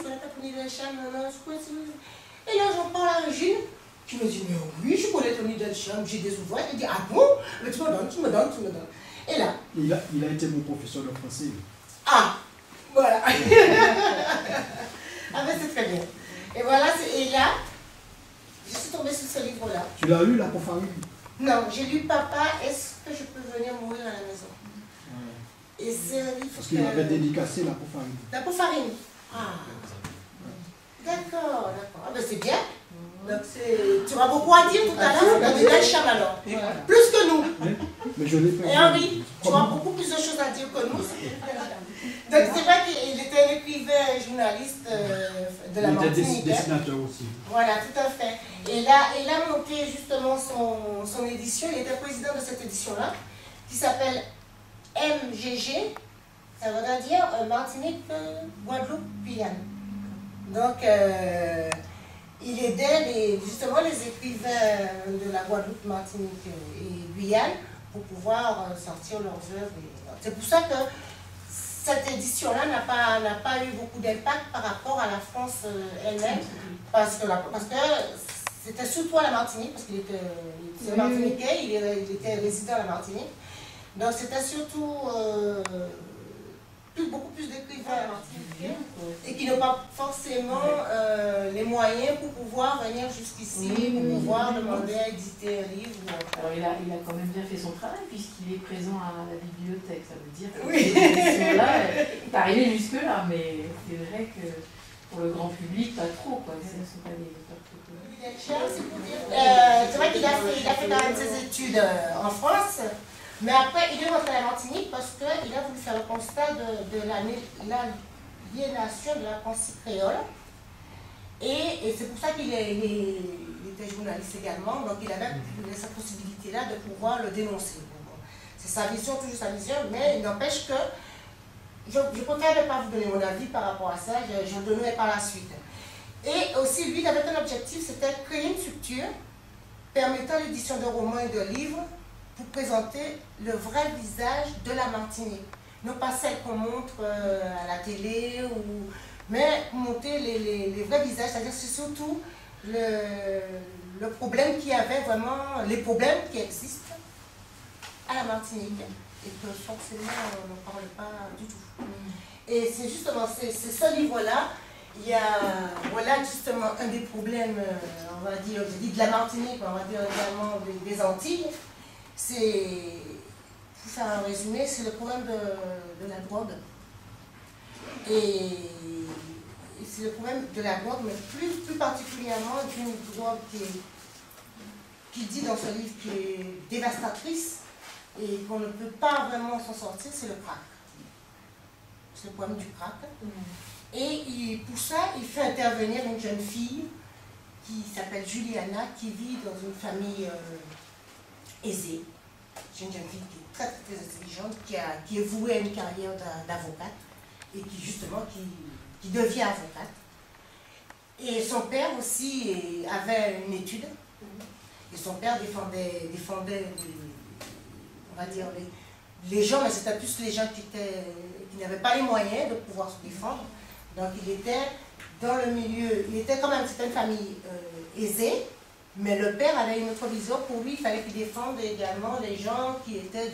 tu connais pas Tony Delcham? Non, non, je connais. Et là, j'en parle à Régine, qui me dit, mais oui, je connais Tony Delcham, j'ai des ouvrages. Elle dit, ah bon? Mais tu me donnes, tu me donnes, tu me donnes. Et là. Il a été mon professeur de français. Ah, voilà. Ah, mais c'est très bien. Et voilà, et là, je suis tombée sur ce livre-là. Tu l'as lu, La Peau Farine? Non, j'ai lu Papa, est-ce que je peux venir mourir à la maison? Ouais. Et c'est un livre. Parce qu'il avait dédicacé La Peau Farine. La Peau Farine. Ah. D'accord, d'accord. Ah ben c'est bien. Donc tu auras beaucoup à dire tout à l'heure, dans du Delcham alors. Voilà. Plus que nous. Mais je l'ai fait. Et Henri, tu auras beaucoup plus de choses à dire que nous. Donc c'est vrai qu'il était un écrivain et journaliste de la Martinique. Il était dessinateur aussi. Voilà, tout à fait. Et là, il a monté justement son édition. Il était président de cette édition-là, qui s'appelle MGG. Ça veut dire Martinique, Guadeloupe, Guyane. Donc, il aidait justement les écrivains de la Guadeloupe, Martinique et Guyane pour pouvoir sortir leurs œuvres. C'est pour ça que cette édition-là n'a pas eu beaucoup d'impact par rapport à la France elle-même, parce que c'était surtout à la Martinique, parce qu'il était martiniquais, il était résident à la Martinique. Donc c'était surtout beaucoup plus d'écrivains martiniquais et qui n'ont pas forcément les moyens pour pouvoir venir jusqu'ici, pour pouvoir demander à éditer un livre. Alors il a quand même bien fait son travail puisqu'il est présent à la bibliothèque, ça veut dire que là, il est arrivé jusque-là, mais c'est vrai que pour le grand public, pas trop, quoi. Ce ne sont pas des auteurs c'est vrai qu'il a fait quand même ses études en France. Mais après, il est rentré à la Martinique parce qu'il a voulu faire le constat de l'aliénation de la pensée créole. Et c'est pour ça qu'il était journaliste également, donc il avait cette possibilité-là de pouvoir le dénoncer. C'est sa vision, toujours sa vision, mais il n'empêche que je préfère ne pas vous donner mon avis par rapport à ça, je le donnerai par la suite. Et aussi, lui, il avait un objectif, c'était créer une structure permettant l'édition de romans et de livres pour présenter le vrai visage de la Martinique. Non pas celle qu'on montre à la télé, mais montrer les vrais visages, c'est-à-dire c'est surtout le problème qu'il y avait vraiment, les problèmes qui existent à la Martinique et que forcément on n'en parle pas du tout. Et c'est justement ce livre-là, il y a voilà justement un des problèmes, on va dire, je dis de la Martinique, on va dire également des Antilles. C'est, pour faire un résumé, c'est le problème de la drogue. Et c'est le problème de la drogue, mais plus particulièrement d'une drogue qui dit dans ce livre qui est dévastatrice et qu'on ne peut pas vraiment s'en sortir, c'est le crack. C'est le problème du crack. Et pour ça, il fait intervenir une jeune fille qui s'appelle Juliana, qui vit dans une famille aisée. C'est une jeune fille qui est très, très intelligente, qui est vouée à une carrière d'avocate et qui justement qui devient avocate. Et son père aussi avait une étude. Et son père défendait on va dire, les gens, mais c'était plus les gens qui n'avaient pas les moyens de pouvoir se défendre. Donc il était dans le milieu, il était quand même, c'était une famille aisée, mais le père avait une autre vision. Pour lui, il fallait qu'il défende également les gens qui étaient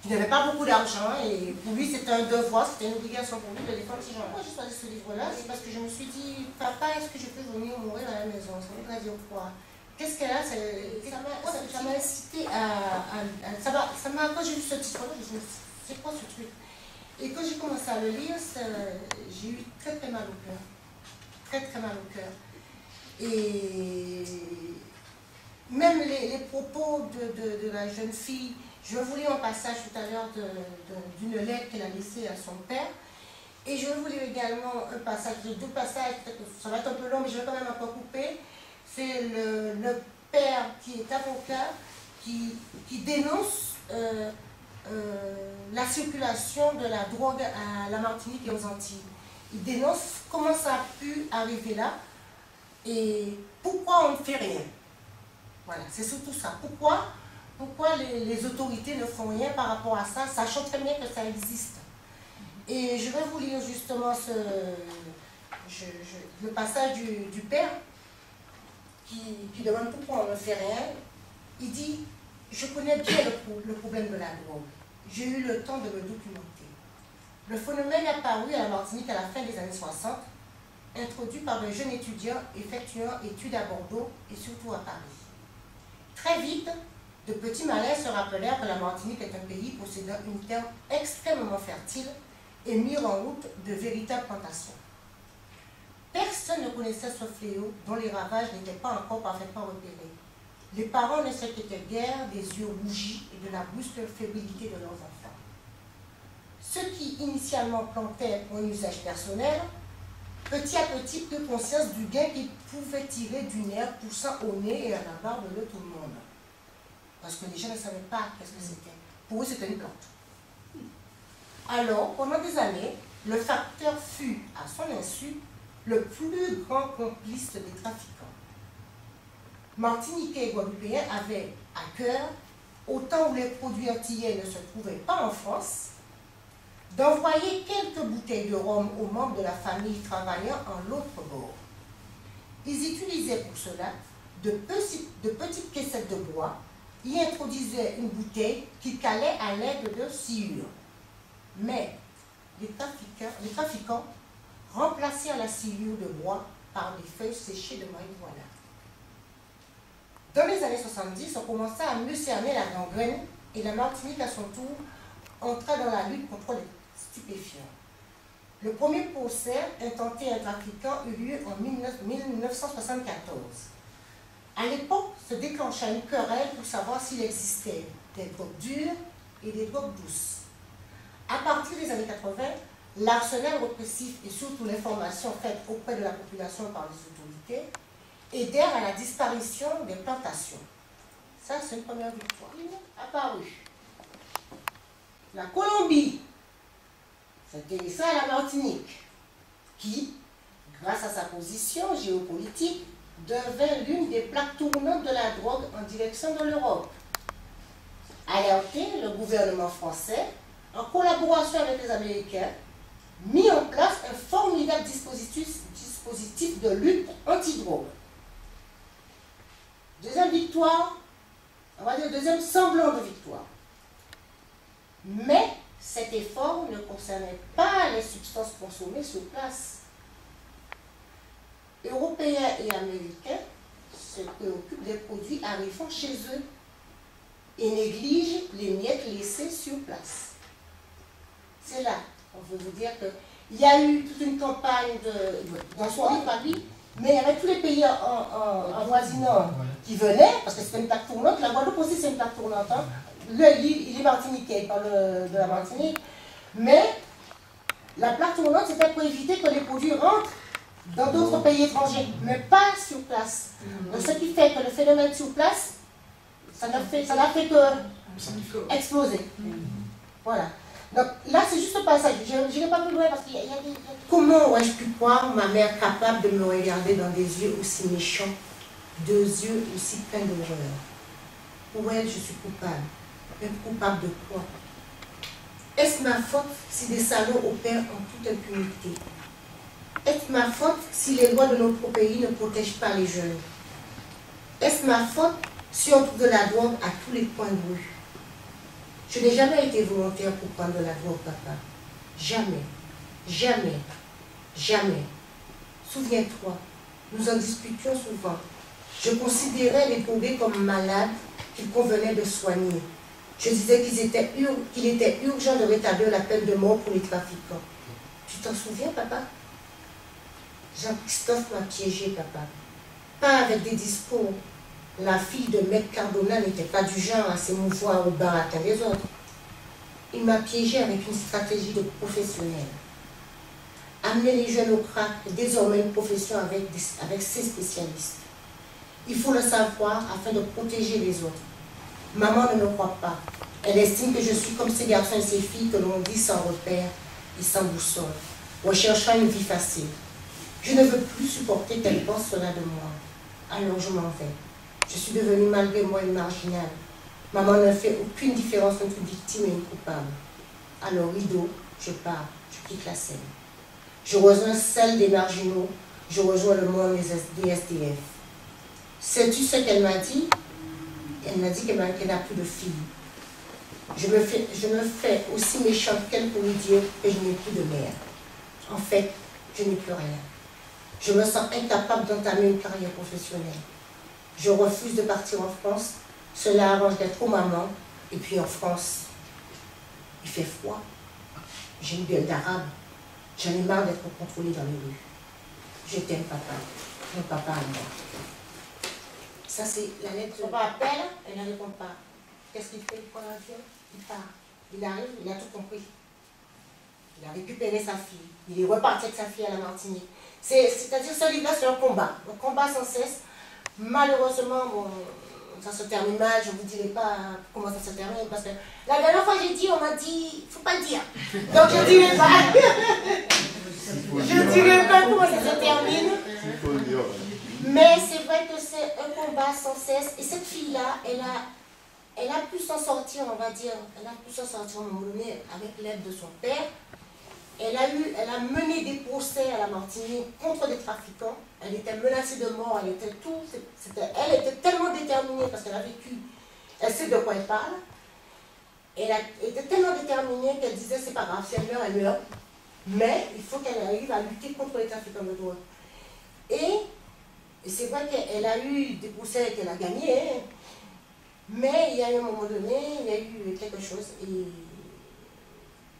qui n'avaient pas beaucoup d'argent, et pour lui c'était un devoir, c'était une obligation pour lui de défendre ces gens. Moi j'ai choisi ce livre-là, c'est parce que je me suis dit, papa, est-ce que je peux venir mourir à la maison? Ça voudrait dire quoi? Qu'est-ce qu'elle a? Ça m'a incité quand j'ai lu ce titre-là, je me suis dit, c'est quoi ce truc? Et quand j'ai commencé à le lire, j'ai eu très très mal au cœur. Très très mal au cœur. Et même les propos de la jeune fille, je vous lis un passage tout à l'heure d'une lettre qu'elle a laissée à son père. Et je vais vous lire également un passage, deux passages, ça va être un peu long, mais je vais quand même un peu couper. C'est le père qui est avocat, qui dénonce la circulation de la drogue à la Martinique et aux Antilles. Il dénonce comment ça a pu arriver là et pourquoi on ne fait rien. Voilà, c'est surtout ça. Pourquoi les autorités ne font rien par rapport à ça, sachant très bien que ça existe. Et je vais vous lire justement le passage du père qui demande pourquoi on ne fait rien, il dit, je connais bien le problème de la drogue. J'ai eu le temps de me documenter. Le phénomène est apparu à la Martinique à la fin des années 60, introduit par de jeunes étudiants effectuant études à Bordeaux et surtout à Paris. Très vite, de petits malins se rappelèrent que la Martinique est un pays possédant une terre extrêmement fertile et mirent en route de véritables plantations. Personne ne connaissait ce fléau dont les ravages n'étaient pas encore parfaitement repérés. Les parents ne s'inquiétaient guère des yeux rougis et de la brusque fébrilité de leurs enfants. Ceux qui initialement plantaient pour un usage personnel, petit à petit prirent conscience du gain qu'ils pouvaient tirer du nerf poussant au nez et à la barbe de tout le monde. Parce que les gens ne savaient pas qu'est-ce que c'était. Pour eux, c'était une plante. Alors, pendant des années, le facteur fut, à son insu, le plus grand complice des trafiquants. Martiniquais et Guadeloupéens avaient à cœur, au temps où les produits antillais ne se trouvaient pas en France, d'envoyer quelques bouteilles de rhum aux membres de la famille travaillant en l'autre bord. Ils utilisaient pour cela de petites caissettes de bois, y introduisaient une bouteille qui calait à l'aide de sciure. Mais les trafiquants remplacèrent la sciure de bois par des feuilles séchées de marijuana. Dans les années 70, on commença à mieux cerner la gangrène et la Martinique, à son tour, entra dans la lutte contre les stupéfiants. Le premier procès intenté à un trafiquant eut lieu en 1974. À l'époque, se déclencha une querelle pour savoir s'il existait des drogues dures et des drogues douces. À partir des années 80, l'arsenal répressif et surtout l'information faite auprès de la population par les autorités aidèrent à la disparition des plantations. Ça, c'est une première victoire. Apparue. La Colombie, c'était ça à la Martinique, qui, grâce à sa position géopolitique, devint l'une des plaques tournantes de la drogue en direction de l'Europe. Alerté, le gouvernement français, en collaboration avec les Américains, mit en place un formidable dispositif de lutte anti-drogue. Deuxième victoire, on va dire deuxième semblant de victoire. Mais cet effort ne concernait pas les substances consommées sur place. Européens et Américains se préoccupent des produits arrivant chez eux et négligent les miettes laissées sur place. C'est là, on veut vous dire qu'il y a eu toute une campagne dans son livre à lui, mais il y avait tous les pays avoisinants qui venaient, parce que c'était une plaque tournante. La Guadeloupe aussi, c'est une plaque tournante. Hein. Il est martiniquais, il parle de la Martinique. Mais la plaque tournante, c'était pour éviter que les produits rentrent dans d'autres pays étrangers, mais pas sur place. Donc, ce qui fait que le phénomène sur place, ça n'a fait que exploser. Voilà. Donc là, c'est juste le passage. Je n'irai pas plus loin parce qu'il y a des... Comment aurais-je pu croire ma mère capable de me regarder dans des yeux aussi méchants, deux yeux aussi pleins d'horreur? Pour elle, je suis coupable. Mais coupable de quoi? Est-ce ma faute si des salauds opèrent en toute impunité? Est-ce ma faute si les lois de notre pays ne protègent pas les jeunes? Est-ce ma faute si on trouve de la drogue à tous les coins de rue? Je n'ai jamais été volontaire pour prendre de la drogue, papa. Jamais. Jamais. Jamais. Souviens-toi, nous en discutions souvent. Je considérais les pauvres comme malades qu'il convenait de soigner. Je disais qu'il était urgent de rétablir la peine de mort pour les trafiquants. Tu t'en souviens, papa? Jean-Christophe m'a piégé, papa. Pas avec des discours. La fille de Maître Cardona n'était pas du genre à s'émouvoir au baratin des autres. Il m'a piégé avec une stratégie de professionnel. Amener les jeunes au crack est désormais une profession avec ses spécialistes. Il faut le savoir afin de protéger les autres. Maman ne me croit pas. Elle estime que je suis comme ces garçons et ces filles que l'on dit sans repère et sans boussole, recherchant une vie facile. Je ne veux plus supporter qu'elle pense cela de moi. Alors je m'en vais. Je suis devenue malgré moi une marginale. Maman ne fait aucune différence entre une victime et une coupable. Alors rideau, je pars, je quitte la scène. Je rejoins celle des marginaux. Je rejoins le monde des SDF. Sais-tu ce qu'elle m'a dit? Elle m'a dit qu'elle n'a plus de fille. Je me fais aussi méchante qu'elle pour lui dire que je n'ai plus de mère. En fait, je n'ai plus rien. Je me sens incapable d'entamer une carrière professionnelle. Je refuse de partir en France. Cela arrange d'être trop maman. Et puis en France, il fait froid. J'ai une gueule d'arabe. J'en ai marre d'être contrôlée dans les rues. Je t'aime, papa. Mon papa à moi. Ça, c'est la lettre. Papa appelle, elle ne répond pas. Qu'est-ce qu'il fait? Il prend l'avion, il part. Il arrive, il a tout compris. Il a récupéré sa fille. Il est reparti avec sa fille à la Martinique. C'est-à-dire, ce livre-là, c'est un combat sans cesse. Malheureusement, bon, ça se termine mal, je ne vous dirai pas comment ça se termine, parce que la dernière fois j'ai dit, on m'a dit, il ne faut pas le dire. Donc je ne dirai pas. Je ne dirai pas comment ça se termine. Mais c'est vrai que c'est un combat sans cesse. Et cette fille-là, elle a pu s'en sortir, on va dire, elle a pu s'en sortir à un moment donné avec l'aide de son père. Elle a mené des procès à la Martinique contre des trafiquants. Elle était menacée de mort, elle était tellement déterminée parce qu'elle a vécu, elle sait de quoi elle parle. Elle était tellement déterminée qu'elle disait c'est pas grave, si elle meurt, elle meurt. Mais il faut qu'elle arrive à lutter contre les trafiquants de drogue. Et c'est vrai qu'elle a eu des procès qu'elle a gagnés, mais il y a eu un moment donné, il y a eu quelque chose et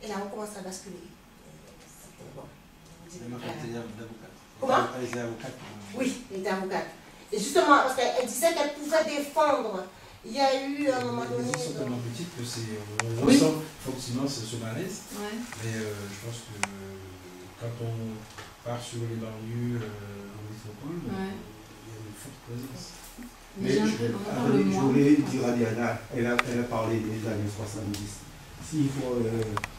elle a recommencé à basculer. Comment? Elle était avocate. Oui, elle était avocate. Et justement, parce qu'elle disait qu'elle pouvait défendre. Il y a eu un moment donné. Les sont tellement petites que on ressent effectivement ce malaise. Ouais. Mais je pense que quand on part sur les banlieues en métropole, il y a une forte présence. Mais je voulais dire à Diana, elle a parlé des années 70. S'il faut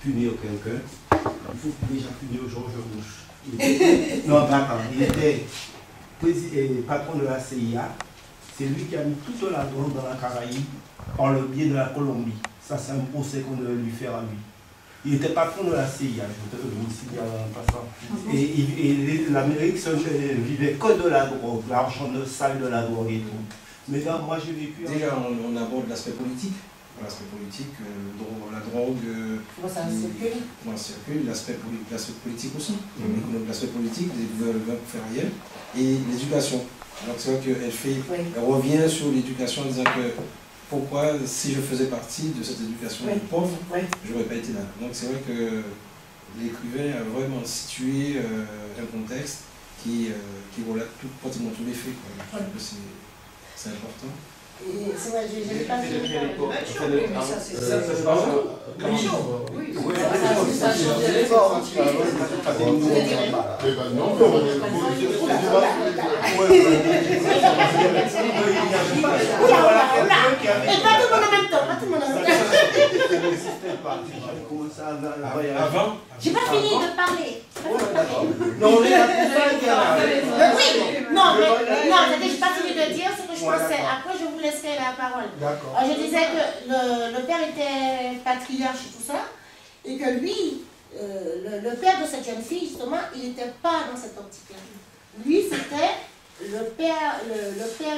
punir quelqu'un, il faut déjà punir Georges Rouge. Non, attends, il était patron de la CIA. C'est lui qui a mis toute la drogue dans la Caraïbe par le biais de la Colombie. Ça, c'est un procès qu'on devait lui faire à lui. Il était patron de la CIA, je vous le signale en passant. Et l'Amérique vivait que de la drogue, l'argent sale de la drogue et tout. Mais là, moi, j'ai vécu... Déjà, on aborde l'aspect politique. L'aspect politique, la drogue, comment ça circule, l'aspect politique aussi, l'aspect politique des gouvernements ferriels et l'éducation. Donc c'est vrai qu'elle revient sur l'éducation en disant que pourquoi, si je faisais partie de cette éducation pauvre, je n'aurais pas été là. Donc c'est vrai que l'écrivain a vraiment situé un contexte qui relate pratiquement tous les faits. Je trouve que c'est important. C'est vrai, je n'ai pas vu. J'ai pas fini de parler. Non, oui, j'ai pas fini de dire ce que je pensais. Après, je vous laisserai la parole. Je disais que le père était patriarche et tout ça, et que lui, le père de cette jeune fille, justement, il n'était pas dans cette optique-là. Lui, c'était le père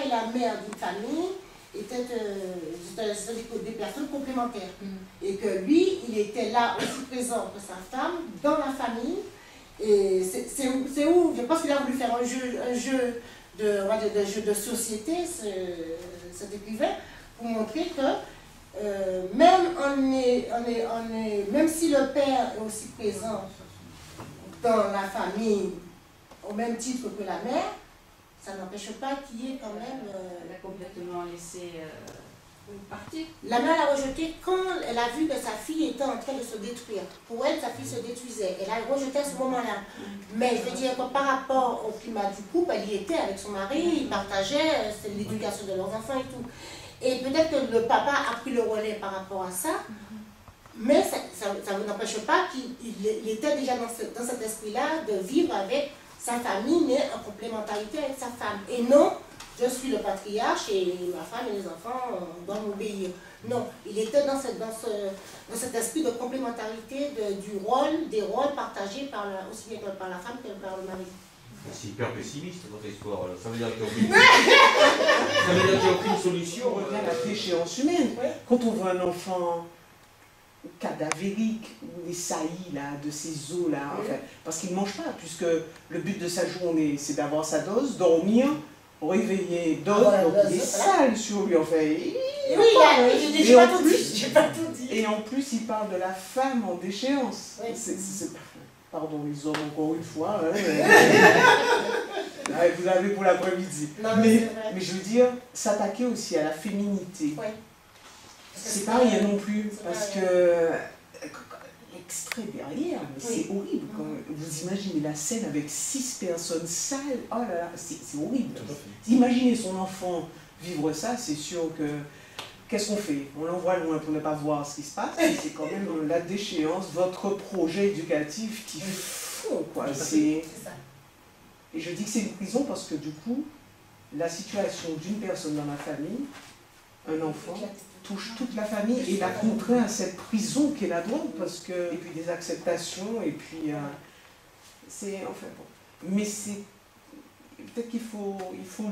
et la mère d'une famille, étaient des personnes complémentaires. Et que lui, il était là aussi présent que sa femme, dans la famille. Et c'est où, je pense qu'il a voulu faire un jeu de société, cet écrivain, pour montrer que même si le père est aussi présent dans la famille au même titre que la mère, ça n'empêche pas qu'il y ait quand même... Elle a complètement laissé partir. La mère l'a rejeté quand elle a vu que sa fille était en train de se détruire. Pour elle, sa fille se détruisait. Elle a rejeté à ce moment-là. Mais je veux dire que par rapport au climat du couple, elle y était avec son mari, ils partageaient l'éducation de leurs enfants et tout. Et peut-être que le papa a pris le relais par rapport à ça, mais ça n'empêche pas qu'il était déjà dans cet esprit-là de vivre avec sa famille, mais en complémentarité avec sa femme. Et non je suis le patriarche et ma femme et les enfants doivent m'obéir. Non, il était dans cet esprit de complémentarité des rôles partagés aussi bien par la femme que par le mari. C'est hyper pessimiste votre histoire. Ça veut dire qu'il n'y a aucune solution. On revient à la déchéance humaine. Oui. Quand on voit un enfant cadavérique ou saillie là, de ses os là, oui. Enfin, parce qu'il ne mange pas, puisque le but de sa journée c'est d'avoir sa dose, dormir, réveiller, dose, donc il est sale sur lui. Enfin, j'ai pas tout dit. Et en plus il parle de la femme en déchéance. Oui. Pardon les hommes encore une fois. Hein, vous avez pour l'après-midi. Mais je veux dire, s'attaquer aussi à la féminité. Oui. C'est pas rien non plus, parce que l'extrait derrière, c'est horrible. Quand vous imaginez la scène avec 6 personnes sales, oh là là, c'est horrible. Imaginez son enfant vivre ça, c'est sûr que... Qu'est-ce qu'on fait? On l'envoie loin pour ne pas voir ce qui se passe, c'est quand même la déchéance, votre projet éducatif qui fond, quoi. Et je dis que c'est une prison parce que du coup, la situation d'une personne dans la famille, un enfant, touche toute la famille et la contraint à cette prison qu'est la drogue, parce que, et puis des acceptations, et puis c'est, enfin bon, mais c'est, peut-être qu'il faut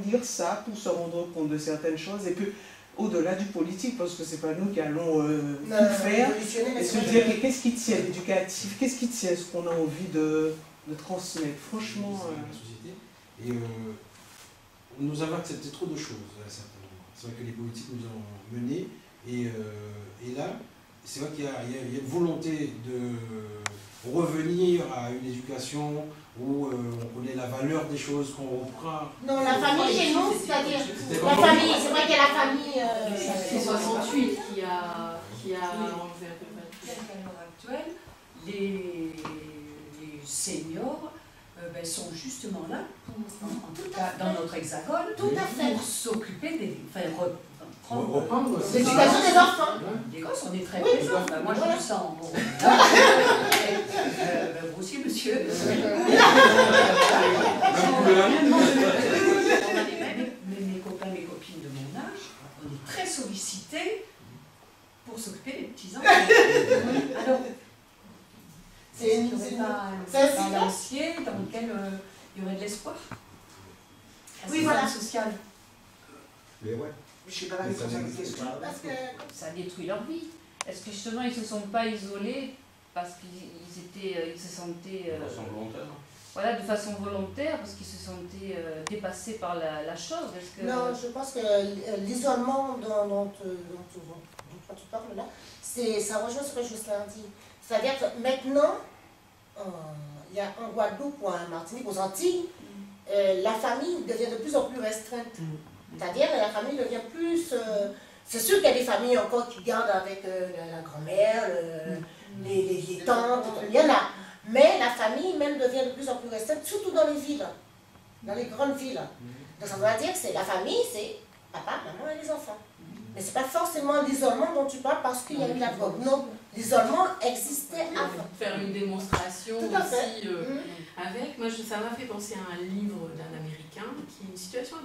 lire ça pour se rendre compte de certaines choses, et puis au-delà du politique, parce que c'est pas nous qui allons tout faire, et se dire qu'est-ce qui tient l'éducatif, qu'est-ce qui tient ce qu'on a envie de transmettre, franchement. La société, et nous avons accepté trop de choses à un certain moment. C'est vrai que les politiques nous ont menés, et là, c'est vrai qu'il y a une volonté de revenir à une éducation où on connaît la valeur des choses, qu'on reprend. Non, la famille chez nous, c'est-à-dire la famille, c'est vrai qu'il y a la famille... C'est 68 qui a enlevé un peu le mal. À l'heure actuelle, les seniors sont justement là, en tout cas dans notre hexagone, pour s'occuper des... Reprendre l'éducation des enfants. Les gosses, on est très présents. Moi, je le sens. Bon. Vous aussi, monsieur. Mes copains, mes copines de mon âge, on est très sollicités pour s'occuper des petits-enfants. Alors, c'est un balancier dans lequel il y aurait de l'espoir. Oui, voilà. Social. Mais ouais. Je sais pas la réponse à la question. Parce que ça détruit leur vie. Est-ce que justement ils ne se sont pas isolés parce qu'ils se sentaient... de façon volontaire. Voilà, de façon volontaire, parce qu'ils se sentaient dépassés par la chose. Non, je pense que l'isolement dont tu parles là, ça rejoint ce que Jocelyn dit. C'est-à-dire que maintenant, il y a en Guadeloupe ou en Martinique, aux Antilles, la famille devient de plus en plus restreinte. C'est-à-dire que la famille devient plus... c'est sûr qu'il y a des familles encore qui gardent avec la grand-mère, les tantes, il y en a. Mais la famille même devient de plus en plus restreinte, surtout dans les villes, dans les grandes villes. Donc ça veut dire que la famille, c'est papa, maman et les enfants. Mais ce n'est pas forcément l'isolement dont tu parles parce qu'il y a eu la drogue. Non, l'isolement existait avant. Faire une démonstration tout à fait. Aussi avec. Moi, ça m'a fait penser à un livre d'un Américain qui est une situation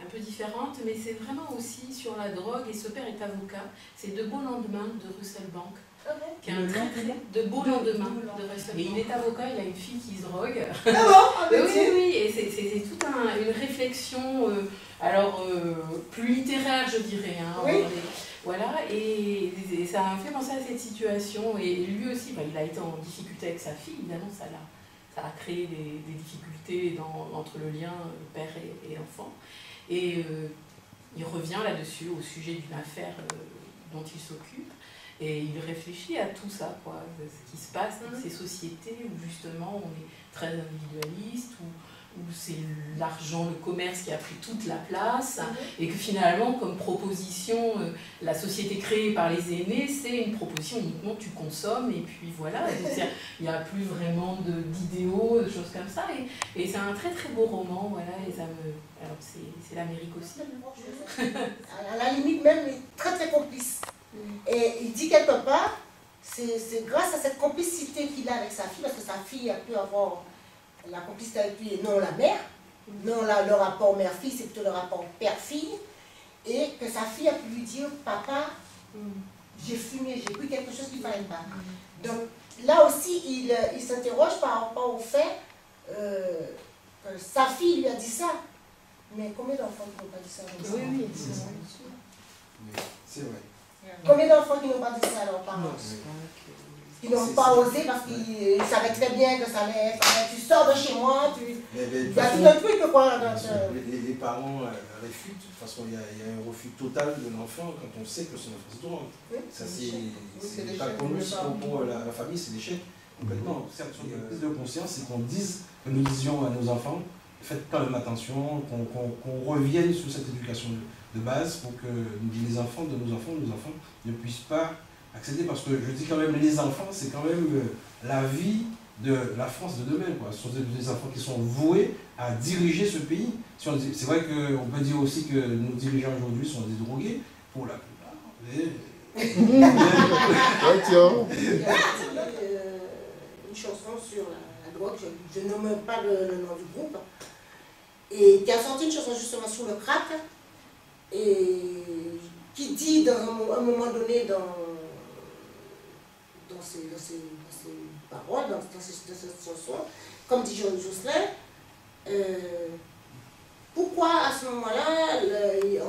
un peu différente, mais c'est vraiment aussi sur la drogue, et ce père est avocat. C'est De beaux lendemains de Russell Bank, qui est un de beaux lendemains de Russell Bank. Et il est avocat, il a une fille qui se drogue. Oui, et c'est toute une réflexion, plus littéraire, je dirais. Hein, oui. Voilà, et ça m'a fait penser à cette situation, et lui aussi, il a été en difficulté avec sa fille, évidemment, ça a créé des difficultés entre le lien père et enfant. Et il revient là-dessus au sujet d'une affaire dont il s'occupe, et il réfléchit à tout ça, quoi, ce qui se passe dans ces sociétés où justement on est très individualiste, où c'est l'argent, le commerce qui a pris toute la place, et que finalement, comme proposition, la société créée par les aînés, c'est une proposition uniquement tu consommes, et puis voilà, il n'y a plus vraiment d'idéaux, de choses comme ça, et c'est un très très beau roman, voilà, et ça me... Alors c'est l'Amérique aussi. À la limite même, il est très très complice. Et il dit quelque part, c'est grâce à cette complicité qu'il a avec sa fille, parce que sa fille a pu avoir la complicité avec lui et non la mère, Non, là, le rapport mère-fille, c'est plutôt le rapport père-fille. Et que sa fille a pu lui dire, papa, j'ai fumé, j'ai pris quelque chose qu'il ne fallait pas. Donc là aussi, il s'interroge par rapport au fait que sa fille lui a dit ça. Mais combien d'enfants qui n'ont pas dit ça? Oui, c'est vrai. Combien d'enfants qui n'ont pas dit ça à leurs parents? Qui n'ont pas osé parce qu'ils savaient très bien que ça allait être. Tu sors de chez moi, il y a tout un truc quoi. Les parents réfutent. De toute façon, il y a un refus total de l'enfant quand on sait que son enfant se drogue. Ça, c'est pas pour nous, pour la famille, c'est l'échec. Complètement. Certes, il y a une prise de conscience, c'est que nous disions à nos enfants, faites quand même attention, qu'on revienne sur cette éducation de base pour que les enfants de nos enfants ne puissent pas accéder, parce que je dis quand même les enfants, c'est quand même la vie de la France de demain, quoi. Ce sont des enfants qui sont voués à diriger ce pays. C'est vrai qu'on peut dire aussi que nos dirigeants aujourd'hui sont des drogués, pour la plupart. Une chanson sur la drogue, je ne nomme pas le nom du groupe, et qui a sorti une chanson justement sur le crack, et qui dit à un moment donné dans ses paroles, dans cette chanson, comme dit Jocelyn, pourquoi à ce moment-là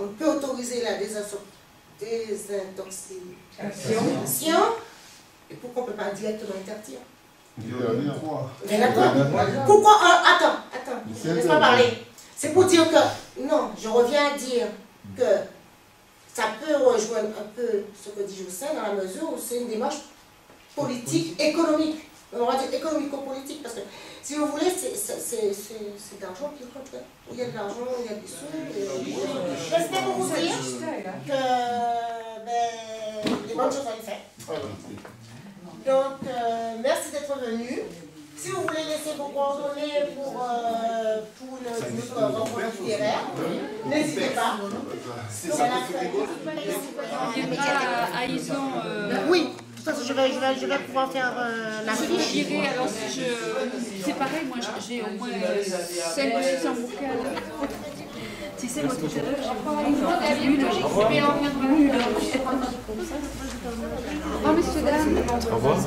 on peut autoriser la désintoxication et pourquoi on ne peut pas directement interdire? Pourquoi? Attends, laisse-moi parler. C'est pour dire que, non, je reviens à dire que ça peut rejoindre un peu ce que dit Jocelyn dans la mesure où c'est une démarche politique, économique. On va dire économico-politique, parce que si vous voulez, c'est d'argent qui compte. Il y a de l'argent, il y a des sous. J'espère pour vous dire que les bonnes choses vont être faites. Donc, merci d'être venu. Si vous voulez laisser vos coordonnées pour notre rencontre littéraire, n'hésitez pas. À Ison. Oui, de toute façon, je vais pouvoir faire la fiche. Alors, c'est pareil, moi j'ai au moins 5 ou 600 bouquins. Tu sais, moi tout à l'heure, j'ai vu logique. Au revoir, messieurs, dames. Au revoir.